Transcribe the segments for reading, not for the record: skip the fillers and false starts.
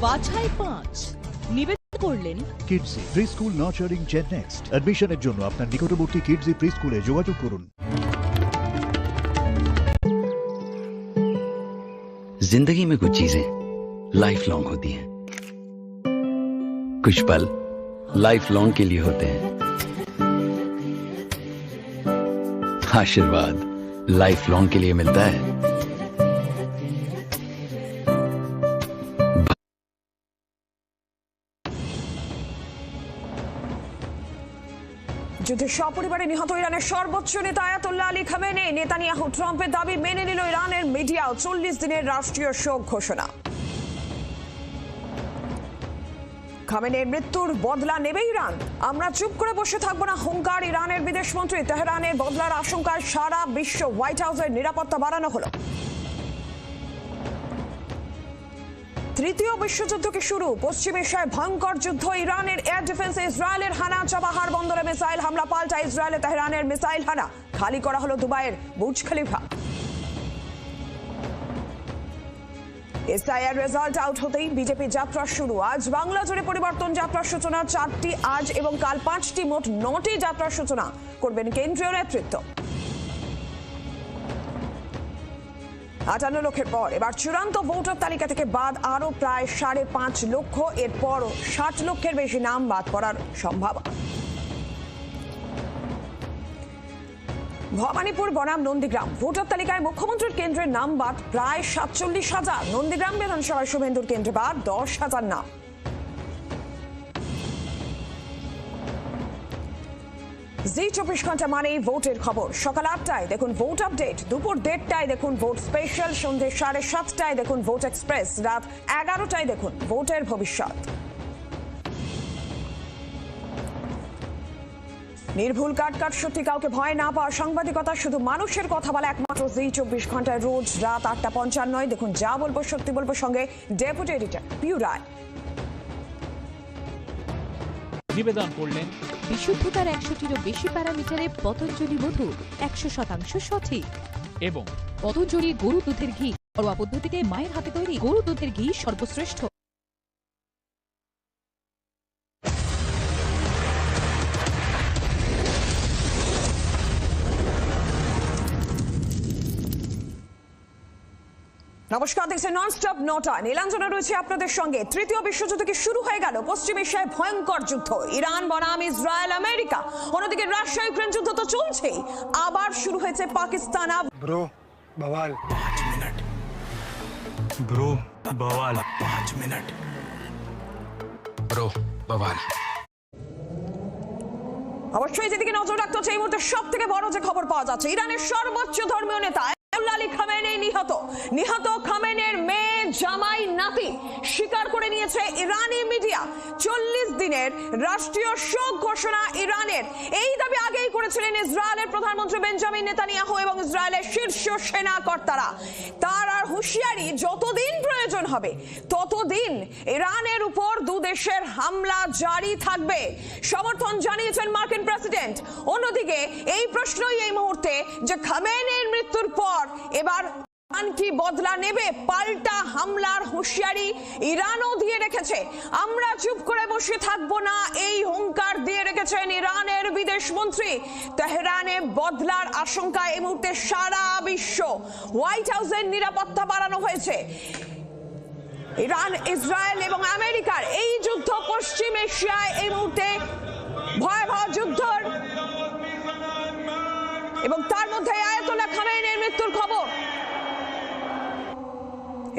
বাছাই 5 নিবেদন করলেন Kidzee pre school nurturing gen next. অ্যাডমিশনের জন্য আপনার নিকটবর্তী কিডজি প্রি স্কুলে যোগাযোগ করুন। जिंदगी में कुछ चीजें लाइफ लॉन्ग होती हैं, कुछ पल लाइफ लॉन्ग के लिए होते हैं। आशीर्वाद लाइफ लॉन्ग के लिए मिलता है। যুদ্ধে সপরিবারে নিহত ইরানের সর্বোচ্চ নেতা আয়াতুল্লাহ আলী খামেনি। নেতানিয়াহু ট্রাম্পের দাবি মেনে নিল ইরানের মিডিয়া। 40 দিনের রাষ্ট্রীয় শোক ঘোষণা। খামেনির মৃত্যুর বদলা নেবে ইরান। আমরা চুপ করে বসে থাকবো না, হুঙ্কার ইরানের বিদেশমন্ত্রী। তেহরানের বদলার আশঙ্কায় সারা বিশ্ব হোয়াইট হাউসের নিরাপত্তা বাড়ানো হলো। তৃতীয় বিশ্বযুদ্ধকে শুরু। পশ্চিম এশিয়ায় ভয়ঙ্কর যুদ্ধ। ইরানের এয়ার ডিফেন্সে ইসরায়েলের হানা। চাবাহার বন্দরে মিসাইল হামলা পাল্টা ইসরায়েলে তেহরানের মিসাইল হানা। খালি করা হলো দুবাইয়ের Burj Khalifa. SIR result out হতেই বিজেপি যাত্রা শুরু। আজ বাংলা জুড়ে পরিবর্তন যাত্রার সূচনা। 4টি আজ এবং কাল 5টি, মোট 9টি যাত্রার সূচনা করবেন কেন্দ্রীয় নেতৃত্ব। 58 লক্ষের পর এবার চূড়ান্ত ভোটার তালিকা থেকে বাদ আরো প্রায় 5.5 লক্ষ। এরপর 60 লক্ষের বেশি নাম বাদ পড়ার সম্ভাবনা। ভবানীপুর বনাম নন্দীগ্রাম ভোটার তালিকায় মুখ্যমন্ত্রীর কেন্দ্রের নাম বাদ প্রায় 47,000। নন্দীগ্রাম বিধানসভায় শুভেন্দুর কেন্দ্রে বাদ 10,000 নাম। জি 24 ঘন্টা মানেই ভোটের খবর। সকাল 8টায় দেখুন ভোট আপডেট, দুপুর 1:30টায় দেখুন ভোট স্পেশাল, সন্ধ্যে 7:30টায় দেখুন ভোট এক্সপ্রেস, রাত 11টায় দেখুন ভোটের ভবিষ্যৎ। নির্ভুল কাটকাটসূত্রে কাউকে ভয় না পাওয়া সাংবাদিকতা, শুধু মানুষের কথা বলা একমাত্র জি 24 ঘন্টায়। রোজ রাত 8:55 দেখুন যা বলবো সত্যি বলবো, সঙ্গে ডেপুটি এডিটর পিউ রায়। নিবেদন করলেন বিশুদ্ধতার 100টিরও বেশি প্যারামিটারে পতঞ্জলি মধু 100% সঠিক এবং পতঞ্জলি গরু দুধের ঘি ঘরোয়া পদ্ধতিতে মায়ের হাতে তৈরি গরু দুধের ঘি সর্বশ্রেষ্ঠ। নমস্কার, দেখছেন ননস্টপ 9টা। নীলাঞ্জনা রয়েছে আপনাদের সঙ্গে। তৃতীয় বিশ্বযুদ্ধ কি শুরু হয়ে গেল। পশ্চিম এশিয়ায় ভয়ঙ্কর যুদ্ধ। ইরান বনাম ইসরায়েল আমেরিকা। অন্যদিকে রাশিয়া ইউক্রেন যুদ্ধ তো চলছেই, আবার শুরু হয়েছে পাকিস্তান। ब्रो बवाल 5 मिनट। ब्रो बवाल 5 मिनट। ब्रो बवाल। অবশ্যই যেদিকে নজর রাখতে হচ্ছে এই মুহূর্তে সব থেকে বড় যে খবর পাওয়া যাচ্ছে, ইরানের সর্বোচ্চ ধর্মীয় নেতা আয়াতুল্লাহ আলী খামেনি নিহত খামেনির মেয়ে, জামাই, নাতি স্বীকার করে নিয়েছে ইরানি মিডিয়া। 40 দিনের রাষ্ট্রীয় শোক ঘোষণা ইরানের। এই দাবি আগেই করেছিলেন ইসরায়েলের প্রধানমন্ত্রী বেঞ্জামিন নেতানিয়াহু এবং ইসরায়েলের শীর্ষ সেনা কর্তারা। তার আর হুঁশিয়ারি, যতদিন প্রয়োজন হবে ততদিন ইরানের উপর দুদেশের হামলা জারি থাকবে। সমর্থন জানিয়েছেন মার্কিন প্রেসিডেন্ট। অন্যদিকে এই প্রশ্নই এই মুহূর্তে যে খামেনির মৃত্যুর পর এবার ইরান কি বদলা নেবে। পাল্টা হামলার হুঁশিয়ারি ইরানও দিয়ে রেখেছে। আমরা চুপ করে বসে থাকবো না, এই হুঙ্কার দিয়ে রেখেছেন ইরানের বিদেশমন্ত্রী। তেহরানে বদলার আশঙ্কায় এই মুহূর্তে সারা বিশ্ব হোয়াইট হাউসের নিরাপত্তা বাড়ানো হয়েছে। ইরান, ইসরায়েল এবং আমেরিকার এই যুদ্ধ পশ্চিম এশিয়ায় এই মুহূর্তে ভয়াবহ যুদ্ধ, এবং তার মধ্যে আয়াতুল্লাহ খামেনির মৃত্যুর খবর।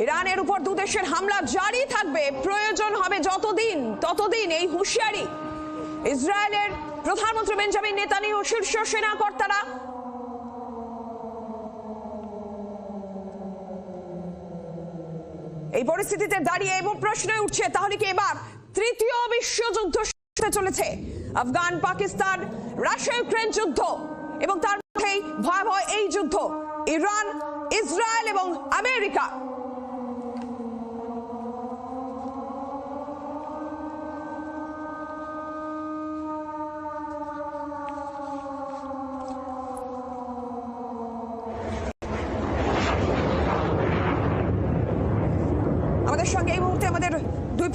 ইরানের উপর দুদেশের হামলা জারি থাকবে, প্রয়োজন হবে যতদিন ততদিন, এই হুঁশিয়ারি ইসরায়েলের প্রধানমন্ত্রী বেঞ্জামিন নেতানিয়াহু, শীর্ষ সেনা কর্তারা। এই পরিস্থিতিতে দাঁড়িয়ে এবং প্রশ্ন উঠছে, তাহলে কি এবার তৃতীয় বিশ্বযুদ্ধ শুরু চলেছে? আফগান, পাকিস্তান, রাশিয়া ইউক্রেন যুদ্ধ এবং তার মধ্যেই ভয়াবহ এই যুদ্ধ ইরান, ইসরায়েল এবং আমেরিকা। আমাদের সঙ্গে এই মুহূর্তে আমাদের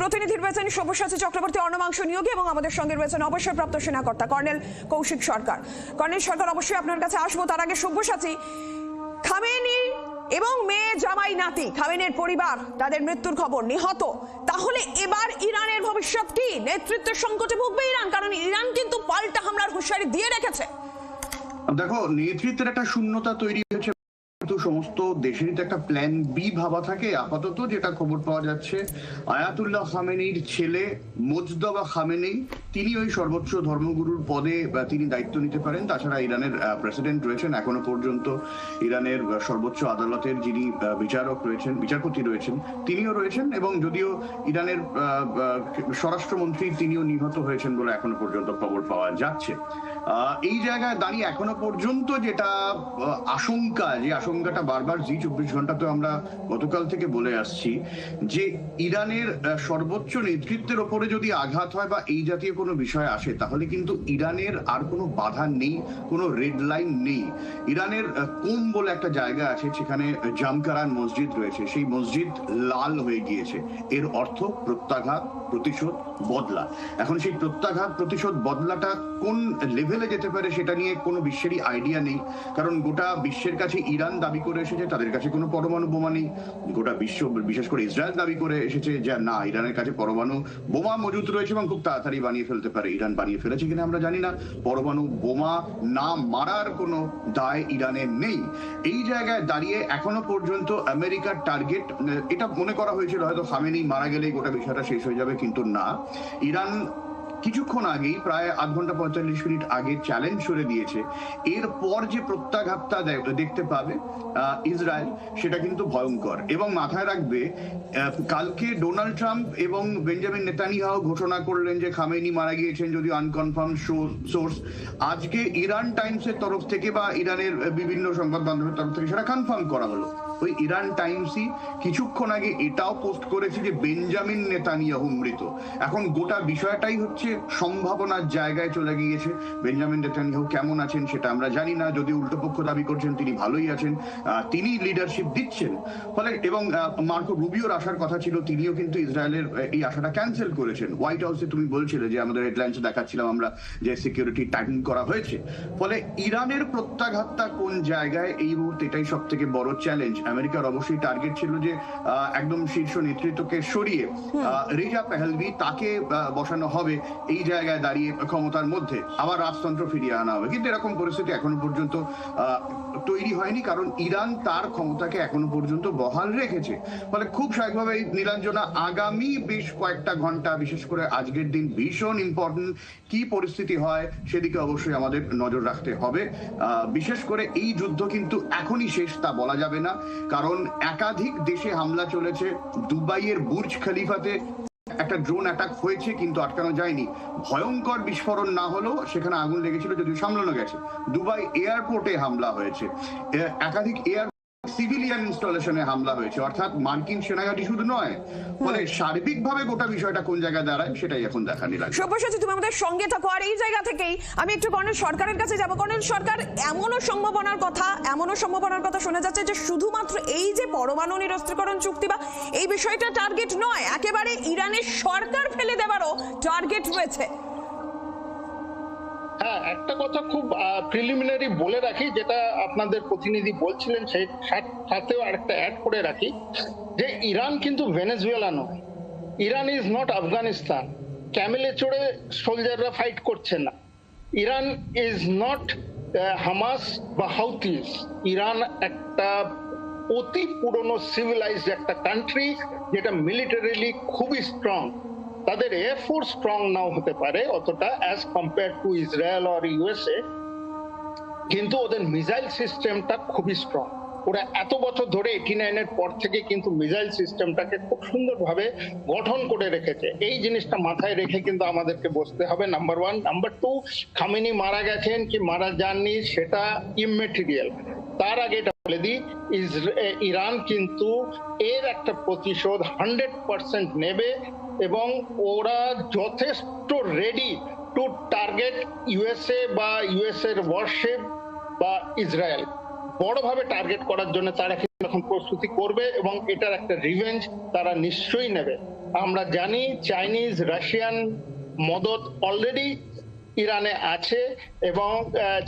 প্রতিনিধি রয়েছেন সব্যসাচী চক্রবর্তী অর্ণমাংশ নিয়োগে এবং আমাদের সঙ্গে রয়েছেন অবসরপ্রাপ্ত সেনাকর্তা কর্নেল কৌশিক সরকার। কর্নেল সরকার, অবশ্যই আপনার কাছে আসবো, তার আগে সব্যসাচী, খামেনি এবং মেয়ে জামাই নাতি খামেনির পরিবার তাদের মৃত্যুর খবর, নিহত, তাহলে এবার ইরানের ভবিষ্যৎ কি? নেতৃত্বের সংকটে ভুগবে ইরান, কারণ ইরান কিন্তু পাল্টা হামলার হুঁশিয়ারি দিয়ে রেখেছে। দেখো, নেতৃত্বের একটা শূন্যতা তৈরি হয়েছে, কিন্তু সমস্ত দেশেরই তো একটা প্ল্যান বি ভাবা থাকে। আপাতত যেটা খবর পাওয়া যাচ্ছে, আয়াতুল্লাহ খামেনির ছেলে মোজতবা খামেনি তিনি ওই সর্বোচ্চ ধর্মগুরুর পদে তিনি দায়িত্ব নিতে পারেন। তাছাড়া ইরানের প্রেসিডেন্ট রয়েছেন, এখনো পর্যন্ত ইরানের সর্বোচ্চ আদালতের যিনি বিচারপতি রয়েছেন তিনিও রয়েছেন, এবং যদিও ইরানের স্বরাষ্ট্রমন্ত্রী তিনিও নিহত হয়েছেন বলে এখনো পর্যন্ত খবর পাওয়া যাচ্ছে। এই জায়গায় দাঁড়িয়ে এখনো পর্যন্ত যেটা আশঙ্কাটা বারবার জি 24 ঘন্টা তো আমরা গতকাল থেকে বলে আসছি, যে ইরানের সর্বোচ্চ নেতৃত্বের ওপরে যদি আঘাত হয় বা এই জাতীয় কোনো বিষয় আসে, তাহলে কিন্তু ইরানের আর কোনো বাধা নেই, কোনো রেড লাইন নেই। ইরানের কুম বলে একটা জায়গা আছে, সেখানে জামকারান মসজিদ রয়েছে, সেই মসজিদ লাল হয়ে গিয়েছে। এর অর্থ প্রত্যাঘাত, প্রতিশোধ, বদলা। এখন সেই প্রত্যাঘাত, প্রতিশোধ, বদলাটা কোন লেভেলে যেতে পারে সেটা নিয়ে কোনো বিশ্বেরই আইডিয়া নেই, কারণ গোটা বিশ্বের কাছে ইরান দাবি করে এসেছে তাদের কাছে কোনো পরমাণু বোমা নেই। গোটা বিশ্ব, বিশেষ করে ইসরায়েল দাবি করে এসেছে যে না, ইরানের কাছে পরমাণু বোমা মজুত রয়েছে এবং খুব তাড়াতাড়ি বানিয়ে ফেলতে পারে। ইরান বানিয়ে ফেলেছে কিনা আমরা জানি না। পরমাণু বোমা না মারার কোনো দায় ইরানের নেই। এই জায়গায় দাঁড়িয়ে এখনো পর্যন্ত আমেরিকার টার্গেট, এটা মনে করা হয়েছিল হয়তো খামেনি মারা গেলেই গোটা বিষয়টা শেষ হয়ে যাবে, কিন্তু না। ইরান কিছুক্ষণ আগেই, প্রায় আধ ঘন্টা 45 মিনিট আগে চ্যালেঞ্জ করে দিয়েছে, এরপর যে প্রত্যাঘাতটা দেখতে পাবে ইসরায়েল, সেটা কিন্তু ভয়ঙ্কর। এবং মাথায় রাখবে, কালকে ডোনাল্ড ট্রাম্প এবং বেঞ্জামিন নেতানিয়াহু ঘোষণা করলেন যে খামেনি মারা গিয়েছেন, যদিও আনকনফার্ম সোর্স। আজকে ইরান টাইমসের তরফ থেকে বা ইরানের বিভিন্ন সংবাদ মাধ্যমের তরফ থেকে সেটা কনফার্ম করা হলো। ওই ইরান টাইমসই কিছুক্ষণ আগে এটাও পোস্ট করেছে যে বেঞ্জামিন নেতানিয়াহু মৃত। এখন গোটা বিষয়টাই হচ্ছে সম্ভাবনার জায়গায় চলে গিয়েছে। বেঞ্জামিন নেতানিয়াহু কেমন আছেন সেটা আমরা জানি না, যদি উল্টো পক্ষ দাবি করছেন তিনি ভালোই আছেন, তিনি লিডারশিপ দিচ্ছেন। ফলে এবং মার্কো রুবিওর আসার কথা ছিল, তিনিও কিন্তু ইসরায়েলের এই আশাটা ক্যান্সেল করেছেন। হোয়াইট হাউসে তুমি বলছিলে যে আমাদের হেডলাইন্সে দেখাচ্ছিলাম আমরা যে সিকিউরিটি টাইটেন করা হয়েছে। ফলে ইরানের প্রত্যাঘাতটা কোন জায়গায় এই মুহূর্তে, এটাই সব থেকে বড় চ্যালেঞ্জ। আমেরিকার অবশ্যই টার্গেট ছিল যে একদম শীর্ষ নেতৃত্বকে সরিয়ে রেজা পেহেলভি তাকে বসানো হবে এই জায়গায় দাঁড়িয়ে ক্ষমতার মধ্যে, আবার রাজতন্ত্র ফিরিয়ে আনা হবে। কিন্তু এরকম পরিস্থিতি এখনো পর্যন্ত তৈরি হয়নি, কারণ ইরান তার ক্ষমতাকে এখনো পর্যন্ত বহাল রেখেছে। ফলে খুব স্বাভাবিকভাবে নীলাঞ্জনা, আগামী বেশ কয়েকটা ঘন্টা, বিশেষ করে আজকের দিন ভীষণ ইম্পর্টেন্ট। কি পরিস্থিতি হয় সেদিকে অবশ্যই আমাদের নজর রাখতে হবে। বিশেষ করে এই যুদ্ধ কিন্তু এখনই শেষ তা বলা যাবে না, কারণ একাধিক দেশে হামলা চলেছে। দুবাইয়ের বুর্জ খলিফাতে একটা ড্রোন অ্যাটাক হয়েছে, কিন্তু আটকানো যায়নি। ভয়ঙ্কর বিস্ফোরণ না হলেও সেখানে আগুন লেগেছিল, যদিও সামলানো গেছে। দুবাই এয়ারপোর্টে হামলা হয়েছে, একাধিক সিভিলিয়ান ইনস্টলেশনে হামলা হয়েছে, অর্থাৎ মার্কিন সেনাঘাঁটি শুধু নয়। ফলে সার্বিকভাবে গোটা বিষয়টা কোন জায়গায় দাঁড়ায় সেটাই এখন দেখা নিলাম। সব্যসাচী, তুমি আমাদের সঙ্গে থাকো, আর এই জায়গা থেকেই আমি একটু কর্নেল সরকারের কাছে যাব। কর্নেল সরকার, এমনও সম্ভাবনার কথা শোনা যাচ্ছে যে শুধুমাত্র এই যে পরমাণু নিরস্ত্রীকরণ চুক্তি বা এই বিষয়টা টার্গেট নয়, একেবারে ইরানের সরকার ফেলে দেওয়ারও টার্গেট রয়েছে। হ্যাঁ, একটা কথা খুব প্রিলিমিনারি বলে রাখি, যেটা আপনাদের প্রতিনিধি বলছিলেন সেই সাথেও আরেকটা অ্যাড করে রাখি, যে ইরান কিন্তু ভেনেজুয়েলা নয়। Iran is not Afghanistan. ক্যামেলে চড়ে সোলজাররা ফাইট করছে না। ইরান ইজ নট হামাস বা হাউথিস। ইরান একটা অতি পুরনো সিভিলাইজড একটা কান্ট্রি, যেটা মিলিটারিলি খুবই স্ট্রং। তাদের এয়ারফোর্স স্ট্রং নাও হতে পারে অতটা অ্যাজ কম্পেয়ার টু ইসরায়েল আর ইউএসএ, কিন্তু ওদের মিসাইল সিস্টেমটা খুবই স্ট্রং। ওরা এত বছর ধরে 89-এর পর থেকে কিন্তু মিসাইল সিস্টেমটাকে খুব সুন্দরভাবে গঠন করে রেখেছে। এই জিনিসটা মাথায় রেখে কিন্তু আমাদেরকে বসতে হবে, number one. Number two, Khamenei মারা গেছেন কি মারা যাননি সেটা ইমমেটেরিয়াল। তার আগে এটা বলে দিই, ইরান কিন্তু এর একটা প্রতিশোধ 100% নেবে, এবং ওরা যথেষ্ট রেডি টু টার্গেট ইউএসএ বা ইউএসএর ওয়ারশিপ বা ইসরায়েল। বড়ভাবে টার্গেট করার জন্য তারা কিন্তু এখন প্রস্তুতি করবে, এবং এটার একটা রিভেঞ্জ তারা নিশ্চয়ই নেবে। আমরা জানি চাইনিজ রাশিয়ান মদত অলরেডি ইরানে আছে এবং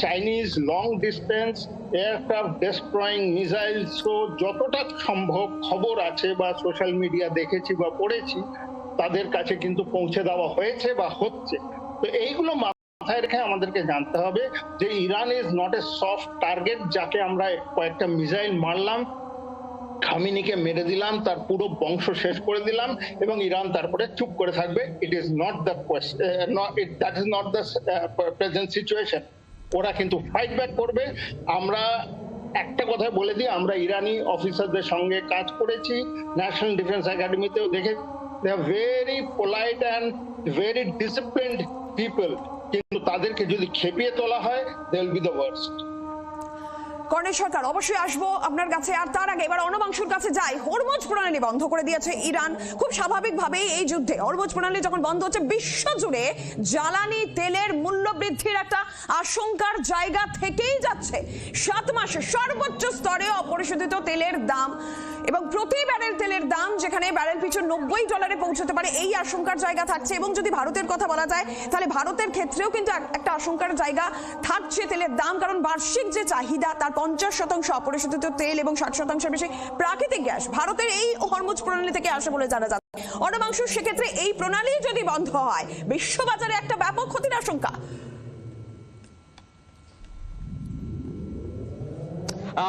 Chinese long distance aircraft destroying missiles যতটা সম্ভব খবর আছে বা সোশ্যাল মিডিয়া দেখেছি বা পড়েছি তাদের কাছে কিন্তু পৌঁছে দেওয়া হয়েছে বা হচ্ছে। তো এইগুলো মাথায় রেখে আমাদেরকে জানতে হবে যে Iran is not a soft target যাকে আমরা কয়েকটা মিসাইল মারলাম, খামিনিকে মেরে দিলাম, তার পুরো বংশ শেষ করে দিলাম এবং ইরান তারপরে চুপ করে থাকবে। It is not the that is not the present situation. ওরা কিন্তু ফাইট ব্যাক করবে। আমরা একটা কথা বলে দিই, আমরা ইরানি অফিসারদের সঙ্গে কাজ করেছি, ন্যাশনাল ডিফেন্স একাডেমিতেও দেখে, they are very polite and very disciplined people, কিন্তু তাদেরকে যদি খেপিয়ে তোলা হয় they will be the worst. Colonel Sarkar, অবশ্যই আসবো আপনার কাছে, আর তার আগে এবার অণুবাংশুর কাছে যাই। হরমুজ প্রণালী বন্ধ করে দিয়েছে ইরান। খুব স্বাভাবিকভাবেই এই যুদ্ধে হরমুজ প্রণালী যখন বন্ধ হচ্ছে, বিশ্বজুড়ে জ্বালানি তেলের মূল্য বৃদ্ধির একটা আশঙ্কার জায়গা থেকেই যাচ্ছে। 7 মাসে সর্বোচ্চ স্তরে অপরিশোধিত তেলের দাম এবং প্রতি ব্যারেল তেলের দাম যেখানে ব্যারেল পিছু $90 পৌঁছতে পারে, এই আশঙ্কার জায়গা থাকছে। এবং যদি ভারতের কথা বলা যায় তাহলে ভারতের ক্ষেত্রেও কিন্তু একটা আশঙ্কার জায়গা থাকছে তেলের দাম, কারণ বার্ষিক যে চাহিদা তার 50% অপরিশোধিত তেল এবং 60% বেশি প্রাকৃতিক গ্যাস ভারতের এই হরমুজ প্রণালী থেকে আসে বলে জানা যাচ্ছে। অণুবাংশু, সেক্ষেত্রে এই প্রণালী যদি বন্ধ হয় বিশ্ববাজারে একটা ব্যাপক ক্ষতির আশঙ্কা।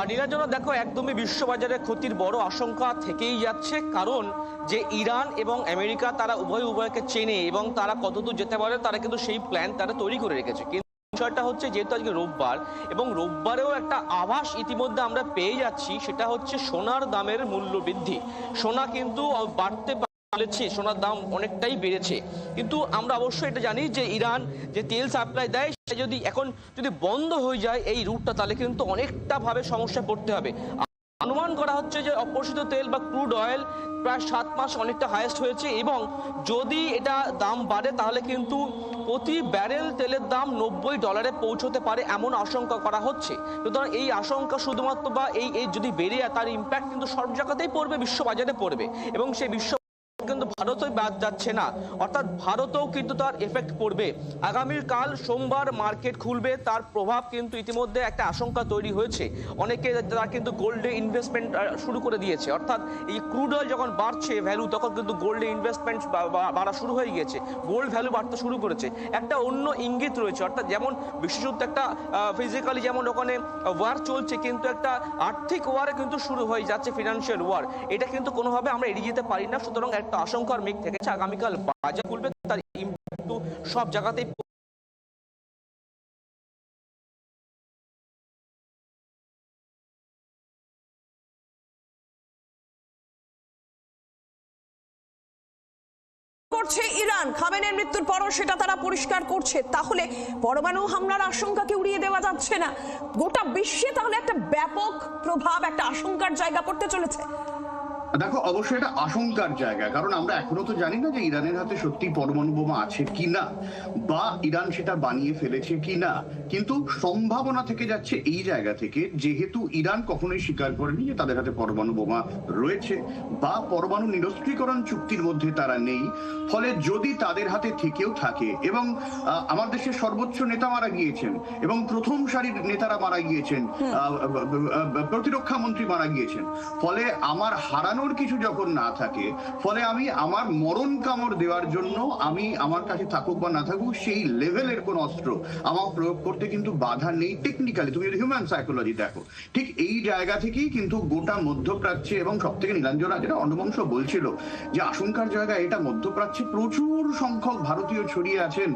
নীলাঞ্জনা, দেখো, একদমই বিশ্ববাজারে ক্ষতির বড় আশঙ্কা থেকেই যাচ্ছে, কারণ যে ইরান এবং আমেরিকা তারা উভয়কে চেনে এবং তারা কতদূর যেতে পারে তারা কিন্তু সেই প্ল্যান তারা তৈরি করে রেখেছে। কিন্তু বিষয়টা হচ্ছে, যেহেতু আজকে রোববার এবং রোববারেও একটা আভাস ইতিমধ্যে আমরা পেয়ে যাচ্ছি, সেটা হচ্ছে সোনার দামের মূল্য বৃদ্ধি। সোনা কিন্তু বাড়তে চলেছে, সোনার দাম অনেকটাই বেড়েছে। কিন্তু আমরা অবশ্যই এটা জানি যে ইরান যে তেল সাপ্লাই দেয় সেটা যদি এখন বন্ধ হয়ে যায় এই রুটটা, তাহলে কিন্তু অনেকটা ভাবে সমস্যায় পড়তে হবে। অনুমান করা হচ্ছে যে অপরিশোধিত তেল বা ক্রুড অয়েল প্রায় 7 মাস অনেকটা হাইয়েস্ট হয়েছে এবং যদি এটা দাম বাড়ে তাহলে কিন্তু প্রতি ব্যারেল তেলের দাম $90 পৌঁছতে পারে এমন আশঙ্কা করা হচ্ছে। সুতরাং এই আশঙ্কা শুধুমাত্র বা এই যদি বেড়ে যায় তার ইম্প্যাক্ট কিন্তু সব জায়গাতেই পড়বে, বিশ্ববাজারে পড়বে এবং সেই বিশ্ব কিন্তু ভারতই বাদ যাচ্ছে না, অর্থাৎ ভারতেও কিন্তু তার এফেক্ট পড়বে। আগামীকাল সোমবার মার্কেট খুলবে, তার প্রভাব কিন্তু ইতিমধ্যে একটা আশঙ্কা তৈরি হয়েছে। অনেকে তারা কিন্তু গোল্ডে ইনভেস্টমেন্ট শুরু করে দিয়েছে, অর্থাৎ এই ক্রুড অয়েল যখন বাড়ছে ভ্যালু, তখন কিন্তু গোল্ডে ইনভেস্টমেন্ট বাড়া শুরু হয়ে গিয়েছে, গোল্ড ভ্যালু বাড়তে শুরু করেছে। একটা অন্য ইঙ্গিত রয়েছে, অর্থাৎ যেমন বিশ্বযুদ্ধ একটা ফিজিক্যালি যেমন ওখানে ওয়ার চলছে, কিন্তু একটা আর্থিক ওয়ারে কিন্তু শুরু হয়ে যাচ্ছে, ফিনান্সিয়াল ওয়ার। এটা কিন্তু কোনোভাবে আমরা এড়িয়ে যেতে পারি না। সুতরাং একটা আশঙ্কার মেঘ থেকেছে, আগামীকাল বাজার খুলবে, তার ইম্প্যাক্ট সব জায়গাতেই করছে ইরান। খামেনের মৃত্যুর পরও সেটা তারা পরিষ্কার করছে। তাহলে পরমাণু হামলার আশঙ্কাকে উড়িয়ে দেওয়া যাচ্ছে না। গোটা বিশ্বে তাহলে একটা ব্যাপক প্রভাব, একটা আশঙ্কার জায়গা পড়তে চলেছে। দেখো, অবশ্যই এটা আশঙ্কার জায়গা, কারণ আমরা এখনো তো জানি না যে ইরানের হাতে সত্যি পরমাণু বোমা আছে কিনা বা ইরান সেটা বানিয়ে ফেলেছে কিনা, কিন্তু সম্ভাবনা থেকে যাচ্ছে এই জায়গা থেকে, যেহেতু ইরান কখনোই স্বীকার করেনি যে তাদের হাতে পরমাণু বোমা রয়েছে বা পরমাণু নিরস্ত্রীকরণ চুক্তির মধ্যে তারা নেই। ফলে যদি তাদের হাতে থেকেও থাকে এবং আমার দেশের সর্বোচ্চ নেতা মারা গিয়েছেন এবং প্রথম সারির নেতারা মারা গিয়েছেন, প্রতিরক্ষা মন্ত্রী মারা গিয়েছেন, ফলে আমার হারানোর কিছু যখন না থাকে, ফলে আমি আমার মরণ কামড় দেওয়ার জন্য আমি আমার কাছে থাকুক বা না থাকুক সেই লেভেলের কোন অস্ত্র আমার প্রয়োগ করতে কিন্তু বাধা নেই টেকনিক্যালি। তুমি যদি হিউম্যান সাইকোলজি দেখো, ঠিক এই জায়গা থেকেই কিন্তু গোটা মধ্যপ্রাচ্যে এবং সব থেকে নীলাঞ্জনা যেটা অন্নবংশ বলছিল যে আশঙ্কার জায়গা, এটা মধ্যপ্রাচ্যে প্রচুর সংখ্যক ভারতীয় ছড়িয়ে আছেন।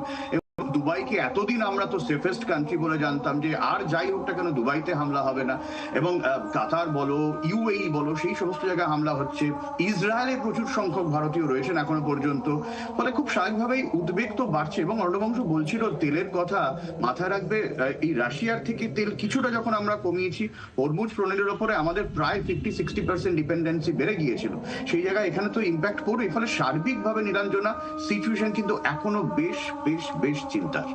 দুবাইকে এতদিন আমরা তো সেফেস্ট কান্ট্রি বলে জানতাম, যে আর যাই হোক না কেন দুবাইতে হামলা হবে না, এবং কাতার বলো ইউএই বলো সেই সমস্ত জায়গায় হামলা হচ্ছে। ইসরায়েলে প্রচুর সংখ্যক ভারতীয় রয়েছেন এখনো পর্যন্ত, ফলে খুব স্বাভাবিকভাবেই উদ্বেগ তো বাড়ছে। এবং অর্ণবংশ বলছিল তেলের কথা, মাথায় রাখবে এই রাশিয়ার থেকে তেল কিছুটা যখন আমরা কমিয়েছি, হরমুজ প্রণালীর উপরে আমাদের প্রায় 50-60% ডিপেন্ডেন্সি বেড়ে গিয়েছিল, সেই জায়গায় এখানে তো ইম্প্যাক্ট পড়বে। ফলে সার্বিকভাবে নীলাঞ্জনা সিচুয়েশন কিন্তু এখনো বেশ বেশ বেশ চিন্তার।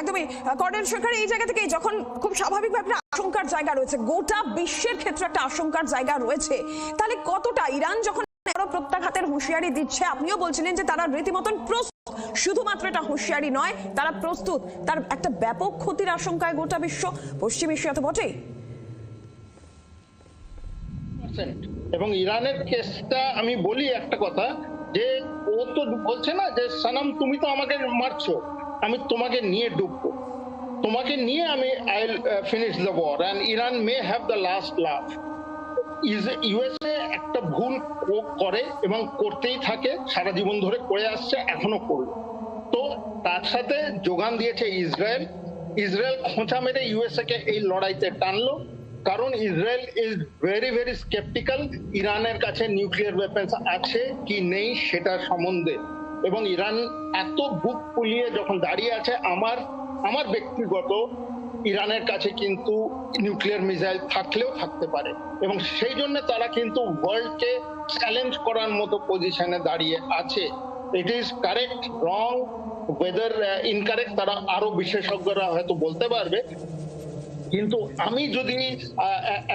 একদমই কর্নেল সরকার, এই জায়গা থেকে যখন খুব স্বাভাবিকভাবে আশঙ্কার জায়গা রয়েছে, গোটা বিশ্বের ক্ষেত্রে একটা আশঙ্কার জায়গা রয়েছে, তাহলে কতটা ইরান যখন আরো প্রত্যাঘাতের হুঁশিয়ারি দিচ্ছে। আপনিও বলছিলেন যে তারা রীতিমতন প্রস্তুত, শুধুমাত্র এটা হুঁশিয়ারি নয়, তারা প্রস্তুত। তার একটা ব্যাপক ক্ষতির আশঙ্কায় গোটা বিশ্ব, পশ্চিম এশিয়া তো বটেই। এবং ইরানের কেসটা আমি বলি একটা কথা, যে ও তো বলছে না যে সানাম তুমি তো আমাকে মারছো, আমি তোমাকে নিয়ে ডুববো, তোমাকে নিয়ে আমি I will finish the war and Iran may have the last laugh. USA একটা ভুল করে এবং করতেই থাকে, সারা জীবন ধরে করে আসছে, এখনো করবে। তো তার সাথে যোগান দিয়েছে ইসরায়েল। ইসরায়েল খোঁচা মেরে ইউএসএ কে এই লড়াইতে টানলো, কারণ Israel is very very sceptical ইরানের কাছে নিউক্লিয়ার ওয়েপন্স আছে কি নেই সেটা সম্বন্ধে। এবং ইরান এত বুক ফুলিয়ে যখন দাঁড়িয়ে আছে, আমার ব্যক্তিগত ইরানের কাছে কিন্তু নিউক্লিয়ার মিসাইল থাকলেও থাকতে পারে, এবং সেই জন্য তারা কিন্তু ওয়ার্ল্ডকে চ্যালেঞ্জ করার মতো পজিশনে দাঁড়িয়ে আছে। It is correct, wrong, weather incorrect, তারা আরো বিশেষজ্ঞরা হয়তো বলতে পারবে। কিন্তু আমি যদি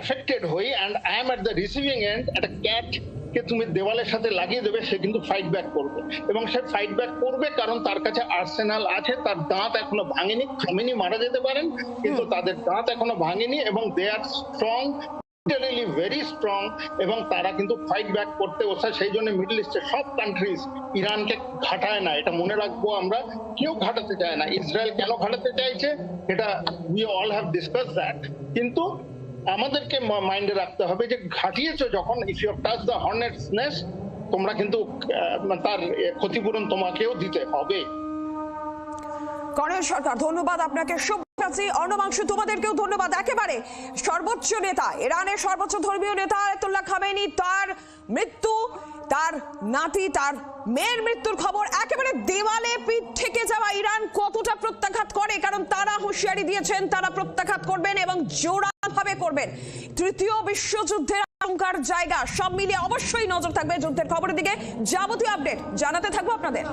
এফেক্টেড হই and I am at the receiving and, একটা ক্যাট কে তুমি দেওয়ালের সাথে লাগিয়ে দেবে, সে কিন্তু ফাইট ব্যাক করবে, এবং সে ফাইট ব্যাক করবে কারণ তার কাছে আর্সেনাল আছে। তার দাঁত এখনো ভাঙেনি, খামেনি মারা যেতে পারেন কিন্তু তাদের দাঁত এখনো ভাঙেনি, এবং দে আর স্ট্রং, লিটারালি ভেরি স্ট্রং, এবং তারা কিন্তু ফাইট ব্যাক করতে বসে। সেই জন্য মিডল ইস্টের সব কান্ট্রিজ ইরানকে ঘাটায় না, এটা মনে রাখবো আমরা, কেউ ঘাটাতে চায় না। ইসরায়েল কেন ঘাটাতে চাইছে এটা we all have discuss that, কিন্তু আমাদেরকে মাইন্ডে রাখতে হবে যে ঘাটিয়েছো যখন, if you touch the hornet's nest, তোমরা কিন্তু তার ক্ষতিপূরণ তোমাকেও দিতে হবে। কর্নেল সরকার, ধন্যবাদ আপনাকে। শুভরাত্রি। অর্ণবাংশু, তোমাদেরকেও ধন্যবাদ। একেবারে সর্বোচ্চ নেতা, ইরানের সর্বোচ্চ ধর্মীয় নেতা আয়াতুল্লাহ খামেনি, তার মৃত্যু, তার নাতি, তার মেয়ের মৃত্যুর খবর, একেবারে দেওয়ালে পিঠ থেকে যাওয়া ইরান কতটা প্রত্যাঘাত করে, কারণ তারা হুঁশিয়ারি দিয়েছেন তারা প্রত্যাঘাত করবেন এবং জোরাভাবে করবেন। তৃতীয় বিশ্বযুদ্ধের আশঙ্কার জায়গা, সব মিলিয়ে অবশ্যই নজর থাকবে যুদ্ধের খবরের দিকে। যাবতীয় আপডেট জানাতে থাকবো আপনাদের।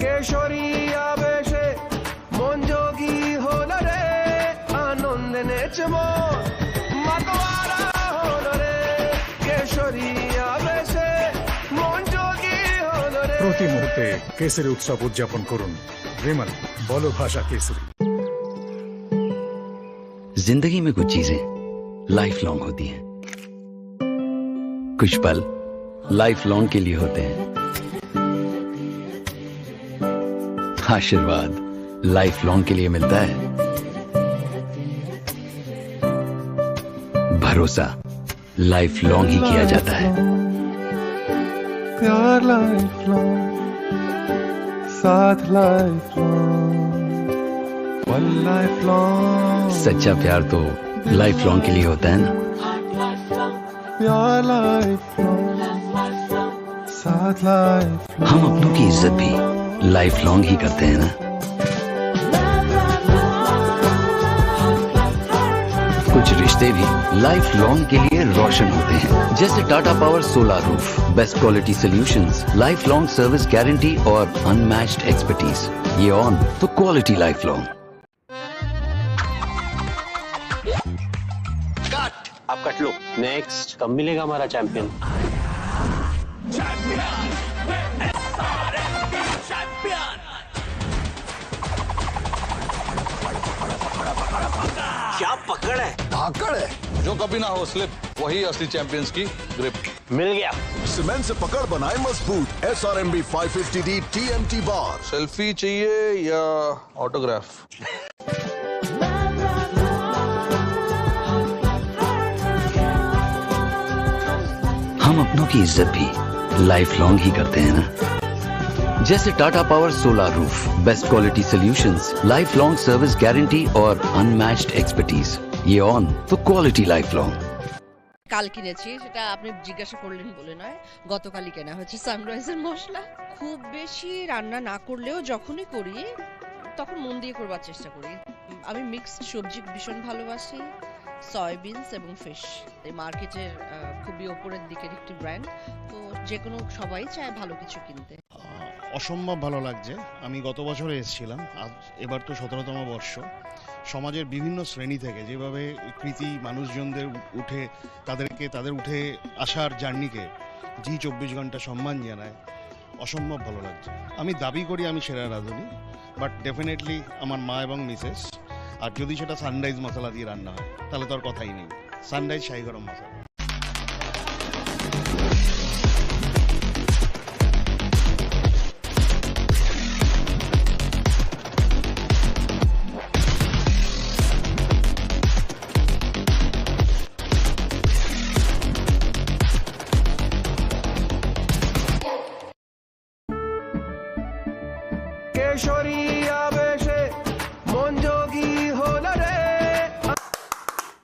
কেশরী আবেশে মন যোগী হল রে, আনন্দে নেচব মাতোয়ারা হল রে, কেশরী আবেশে মন যোগী হল রে। প্রতি মুহূর্তে কেসরি উৎসব উদযাপন করুন। विमल बोलो भाषा केसरी। जिंदगी में कुछ चीजें लाइफ लॉन्ग होती हैं, कुछ पल लाइफ लॉन्ग के लिए होते हैं। आशीर्वाद लाइफ लॉन्ग के लिए मिलता है, भरोसा लाइफ लॉन्ग ही किया जाता है। प्यार लाइफ लॉन्ग, साथ लाइफ लॉन्ग, पल लाइफ लॉन्ग। सच्चा प्यार तो लाइफ लॉन्ग के लिए होता है ना। प्यार लाइफ लॉन्ग, साथ लाइफ लॉन्ग। हम अपनों की इज्जत भी लाइफ लॉन्ग ही करते हैं ना। कुछ रिश्ते भी लाइफ लॉन्ग के लिए रोशन होते हैं, जैसे Tata power solar roof, best quality solutions, life long service guarantee और अनमैच्ड एक्सपर्टीज। ये ऑन तो क्वालिटी लाइफ लॉन्ग। आप कट लो। नेक्स्ट कब मिलेगा हमारा चैंपियन? क्या पकड़ है? धाकड़ है, जो कभी ना हो स्लिप, वही असली चैंपियंस की ग्रिप। मिल गया। सीमेंट से पकड़ बनाए मजबूत। SRMB 550D TMT बार। सेल्फी चाहिए या ऑटोग्राफ? हम अपनों की इज्जत भी लाइफ लॉन्ग ही करते हैं ना, जैसे Tata power solar roof, best quality solutions, life long service guarantee और अनमैच्ड एक्सपर्टीज। ये ऑन तो क्वालिटी लाइफ लॉन्ग। কাল কিনেছি, সেটা আপনি জিজ্ঞাসা করলেন বলে নয়, গতকালই কেনা হয়েছে সানরাইজের মশলা। খুব বেশি রান্না না করলেও যখনই করি তখন মন দিয়ে করবার চেষ্টা করি। আমি মিক্সড সবজি ভীষণ ভালোবাসি, সয়াবিনস এবং ফিশ। এই মার্কেটের খুবই ওপরের দিকের একটি ব্র্যান্ড, তো যে কোনো সবাই চায় ভালো কিছু কিনতে। অসম্ভব ভালো লাগছে। আমি গত বছরে এসেছিলাম, আজ এবার তো 17তম বর্ষ। সমাজের বিভিন্ন শ্রেণী থেকে যেভাবে কৃতি মানুষজনদের উঠে তাদের উঠে আসার জার্নিকে জি 24 ঘন্টা সম্মান জানায়, অসম্ভব ভালো লাগছে। আমি দাবি করি আমি সেরা রাঁধুনি, বাট ডেফিনেটলি আমার মা এবং মিসেস। আর যদি সেটা সানরাইজ মশলা দিয়ে রান্না হয় তাহলে তো আর কথাই নেই। সানরাইজ শাহী গরম মশলা।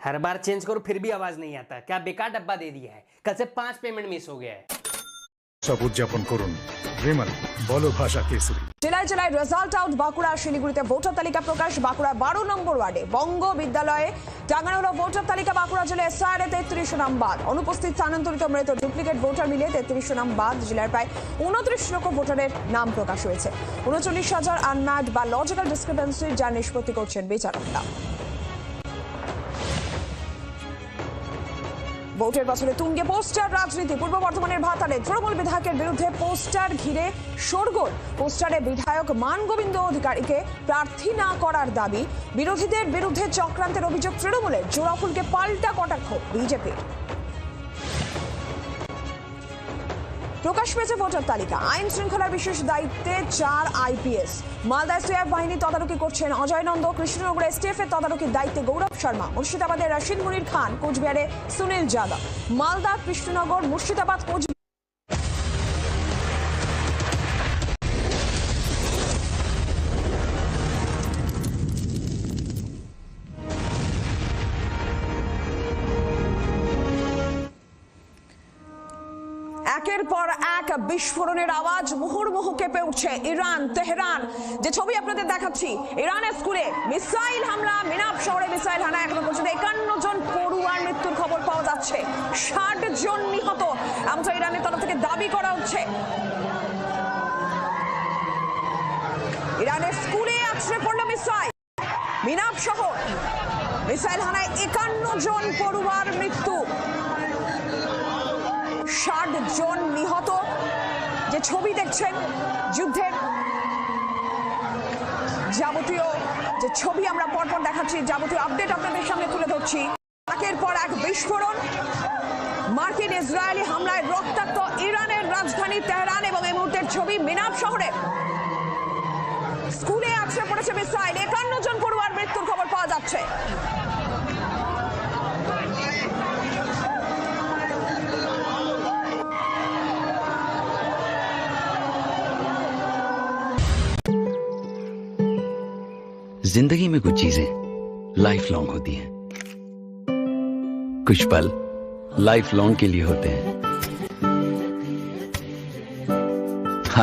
हर बार चेंज करो फिर भी आवाज नहीं आता, क्या बेकार डब्बा दे दिया है? कल से 5 पेमेंट मिस हो गया है। উৎসব উদযাপন করুন রেমাল বলো ভাষা কেসরি। জেলায় জেলায় রেজাল্ট আউট। বাঁকুড়া শিলিগুড়িতে ভোটার তালিকা প্রকাশ। বাঁকুড়া 12 নম্বর ওয়ার্ডে বঙ্গ বিদ্যালয়ে টাঙানো হলো ভোটার তালিকা। বাঁকুড়া জেলায় এসআর 33 নাম বাদ। অনুপস্থিত স্থানান্তরিত মৃত ডুপ্লিকেট ভোটার মিলে 33 নাম বাদ। জেলার প্রায় 29 লক্ষ ভোটারের নাম প্রকাশ হয়েছে। 39,000 আনম্যাড বা লজিক্যাল ডিসক্রিপেন্সি, যা নিষ্পত্তি করছেন বিচারকরা। ভোটের বছরে তুঙ্গে পোস্টার রাজনীতি। পূর্ব বর্ধমানের ভাতারে তৃণমূল বিধায়কের বিরুদ্ধে পোস্টার ঘিরে শোরগোল। পোস্টারে বিধায়ক মানগোবিন্দ অধিকারীকে প্রার্থী না করার দাবি। বিরোধীদের বিরুদ্ধে চক্রান্তের অভিযোগ তৃণমূলের। জোড়াফুলকে পাল্টা কটাক্ষ বিজেপির। প্রকাশ পেয়েছে ভোটার তালিকা। আইন শৃঙ্খলার বিশেষ দায়িত্বে 4 আইপিএস। মালদায় সিআইএফ বাহিনী তদারকি করছেন অজয় নন্দ। কৃষ্ণনগরে এসটিএফ এর তদারকির দায়িত্বে গৌরব শর্মা। মুর্শিদাবাদের রশিদ মুনির খান। কোচবিহারে সুনীল যাদব। মালদা, কৃষ্ণনগর, মুর্শিদাবাদ, কোচবিহার। একের পর এক বিস্ফোরণের আওয়াজ। মুহুর্মুহু কেঁপে উঠছে ইরান, তেহরান। যে ছবি আপনাদের দেখাচ্ছি, ইরানের স্কুলে মিসাইল হামলা। মিনাব শহরে মিসাইল হানা। এখনো পর্যন্ত 51 জন পড়ুয়ার মৃত্যুর খবর পাওয়া যাচ্ছে। 60 জন নিহত, এমনটা ইরানের তরফ থেকে দাবি করা হচ্ছে। ইরানের স্কুলে আছড়ে পড়ল মিসাইল। মিনাব শহর মিসাইল হানায় 51 জন পড়ুয়ার মৃত্যু, 60 জন নিহত। যে ছবি দেখছেন যুদ্ধের যাবতীয় যে ছবি আমরা পরপর দেখাচ্ছি, যাবতীয় আপডেট আপনাদের সামনে তুলে ধরছি। একের পর এক বিস্ফোরণ। মার্কিন ইসরায়েলি হামলায় রক্তাক্ত ইরানের রাজধানী তেহরান এবং এই মুহূর্তের ছবি মিনাব শহরে। স্কুলে আছড়ে পড়েছে মিসাইল। 51 জন পড়ুয়ার মৃত্যুর খবর পাওয়া যাচ্ছে। जिंदगी में कुछ चीजें लाइफ लॉन्ग होती हैं, कुछ पल लाइफ लॉन्ग के लिए होते हैं।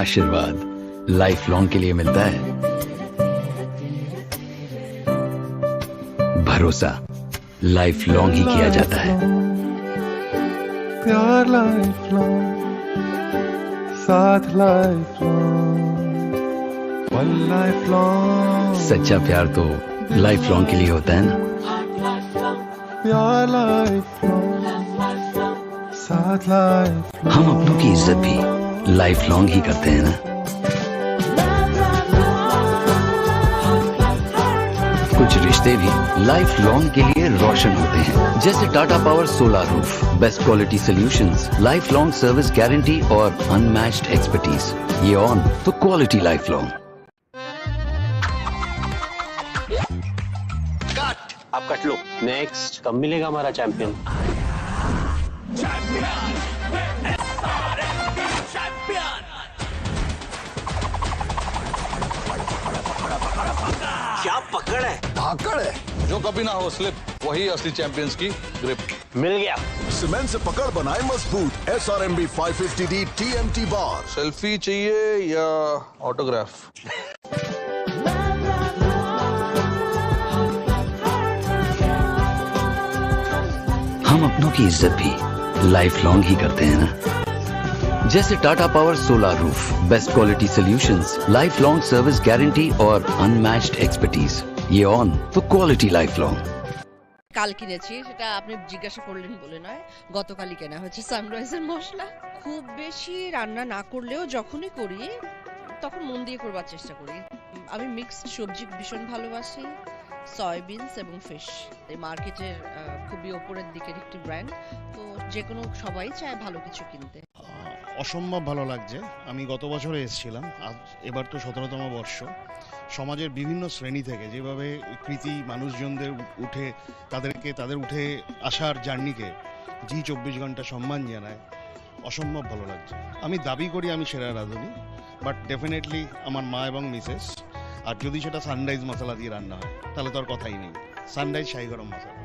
आशीर्वाद लाइफ लॉन्ग के लिए मिलता है, भरोसा लाइफ लॉन्ग ही किया जाता है। प्यार लाइफ लॉन्ग, साथ life long, one life long. सच्चा प्यार तो लाइफ लॉन्ग के लिए होता है ना। प्यार लाइफ लॉन्ग, साथ लाइफ। हम अपनों की इज्जत भी लाइफ लॉन्ग ही करते हैं ना। कुछ रिश्ते भी लाइफ लॉन्ग के लिए रोशन होते हैं, जैसे Tata power solar roof, best quality solutions, life long service guarantee और अनमैच्ड एक्सपर्टीज। ये ऑन तो क्वालिटी लाइफ लॉन्ग। आप कट लो। नेक्स्ट, कब मिलेगा हमारा चैंपियन? क्या पकड़ है? धाकड़ है। जो कभी ना हो स्लिप, वही असली चैंपियंस की ग्रिप। मिल गया। सीमेंट से पकड़ बनाए मजबूत। SRMB 550D TMT बार। सेल्फी चाहिए या ऑटोग्राफ? हम अपनों की इज्जत भी लाइफ लॉन्ग ही करते हैं ना। जैसे Tata power solar roof, best quality solutions, life long service guarantee और अनमैच्ड एक्सपर्टीज। ये on for quality life long. কাল কিনেছি, সেটা আপনি জিজ্ঞাসা করলেন বলে নয়, গতকালই কেনা হয়েছে সানরাইজের মশলা। খুব বেশি রান্না না করলেও যখনই করি তখন মন দিয়ে করবার চেষ্টা করি। আমি মিক্সড সবজি ভীষণ ভালোবাসি, সয়াবিনস এবং ফিশ। এই মার্কেটের খুবই ওপরের দিকের একটি ব্র্যান্ড, তো যে কোনো সবাই চায় ভালো কিছু কিনতে। অসম্ভব ভালো লাগছে। আমি গত বছরে এসেছিলাম, আজ এবার তো 17তম বর্ষ। সমাজের বিভিন্ন শ্রেণী থেকে যেভাবে কৃতি মানুষজনদের উঠে তাদের উঠে আসার জার্নিকে জি 24 ঘন্টা সম্মান জানায়, অসম্ভব ভালো লাগছে। আমি দাবি করি আমি সেরা রাঁধুনি, বাট ডেফিনেটলি আমার মা এবং মিসেস। আর যদি সেটা সানরাইজ মশলা দিয়ে রান্না হয় তাহলে তো আর কথাই নেই, সানরাইজ শাহী গরম মশলা।